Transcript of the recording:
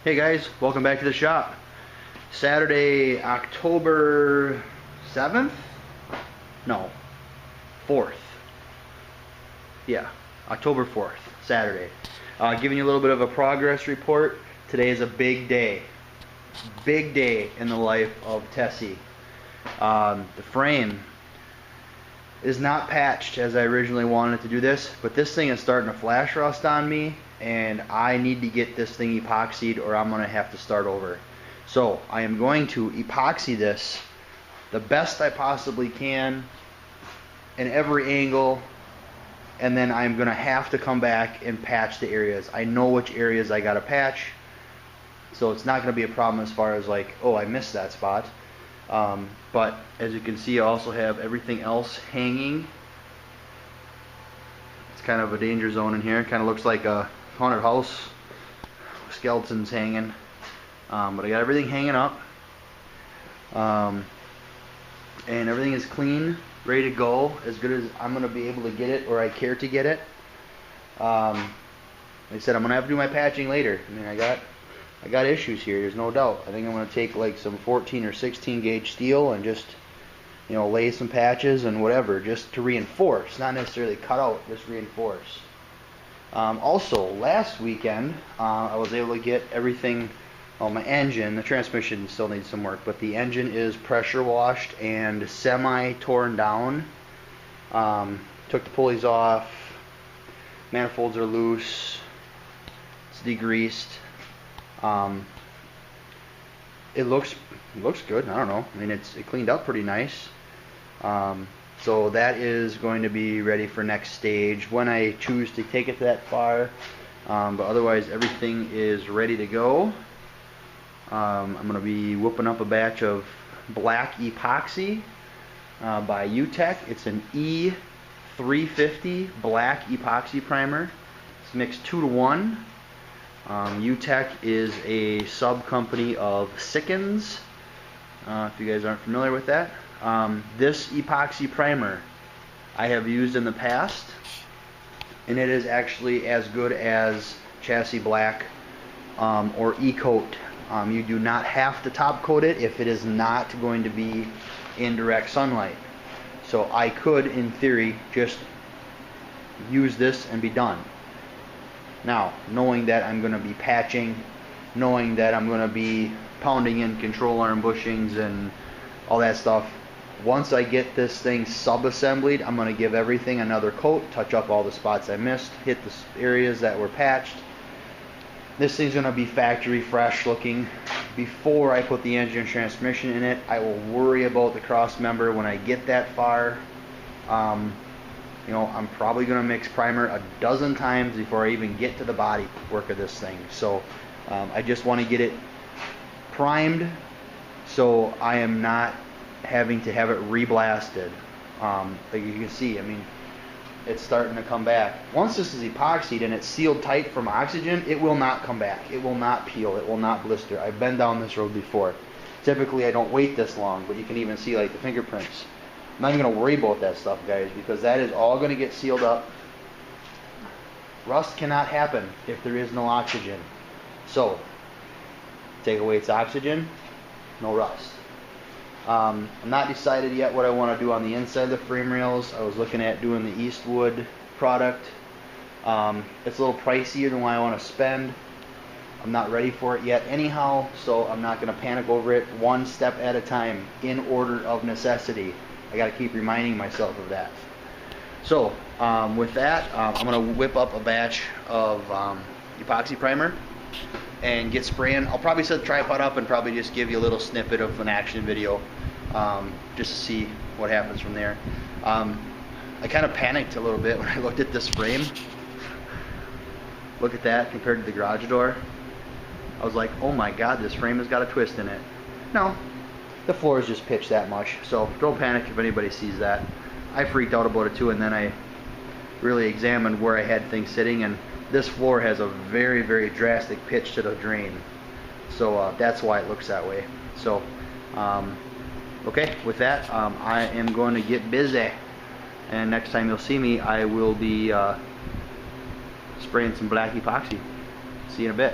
Hey guys, welcome back to the shop. Saturday, October 7th? No, 4th. Yeah, October 4th, Saturday. Giving you a little bit of a progress report. Today is a big day. Big day in the life of Tessie. The frame is not patched as I originally wanted to do this, but this thing is starting to flash rust on me, and I need to get this thing epoxied or I'm going to have to start over. So I am going to epoxy this the best I possibly can in every angle, and then I'm going to have to come back and patch the areas. I know which areas I got to patch, so it's not going to be a problem as far as like, oh, I missed that spot. But as you can see, I also have everything else hanging. It's kind of a danger zone in here. It kind of looks like a haunted house. Skeletons hanging. But I got everything hanging up. And everything is clean, ready to go, as good as I'm going to be able to get it, or I care to get it. Like I said, I'm going to have to do my patching later. I mean, I got issues here, there's no doubt. I think I'm going to take like some 14 or 16 gauge steel and just, you know, lay some patches and whatever, just to reinforce, not necessarily cut out, just reinforce. Also, last weekend, I was able to get everything, well, my engine, the transmission still needs some work, but the engine is pressure washed and semi torn down. Took the pulleys off, manifolds are loose, it's degreased. It looks good. I don't know. I mean, it cleaned up pretty nice. So that is going to be ready for next stage when I choose to take it that far. But otherwise, everything is ready to go. I'm going to be whooping up a batch of black epoxy by UTech. It's an E350 black epoxy primer. It's mixed 2-to-1. UTech is a sub-company of Sickens, if you guys aren't familiar with that. This epoxy primer I have used in the past, and it is actually as good as Chassis Black or E-Coat. You do not have to top coat it if it is not going to be in direct sunlight. So I could, in theory, just use this and be done. Now, knowing that I'm going to be patching, knowing that I'm going to be pounding in control arm bushings and all that stuff, once I get this thing sub-assembled, I'm going to give everything another coat, touch up all the spots I missed, hit the areas that were patched. This thing's going to be factory fresh looking. Before I put the engine and transmission in it, I will worry about the cross member when I get that far. You know, I'm probably going to mix primer a dozen times before I even get to the body work of this thing. So I just want to get it primed so I am not having to have it reblasted. Like you can see, I mean, it's starting to come back. Once this is epoxied and it's sealed tight from oxygen, it will not come back. It will not peel. It will not blister. I've been down this road before. Typically I don't wait this long, but you can even see like the fingerprints. I'm not even going to worry about that stuff, guys, because that is all going to get sealed up. Rust cannot happen if there is no oxygen. So, take away its oxygen, no rust. I'm not decided yet what I want to do on the inside of the frame rails. I was looking at doing the Eastwood product. It's a little pricier than what I want to spend. I'm not ready for it yet anyhow, so I'm not going to panic over it. One step at a time, in order of necessity. I got to keep reminding myself of that. So with that, I'm going to whip up a batch of epoxy primer and get spraying. I'll probably set the tripod up and probably just give you a little snippet of an action video just to see what happens from there. I kind of panicked a little bit when I looked at this frame. Look at that compared to the garage door. I was like, oh my god, this frame has got a twist in it. No. The floor is just pitched that much, so don't panic if anybody sees that. I freaked out about it too, and then I really examined where I had things sitting, and this floor has a very, very drastic pitch to the drain. So that's why it looks that way. So, okay, with that, I am going to get busy. And next time you'll see me, I will be spraying some black epoxy. See you in a bit.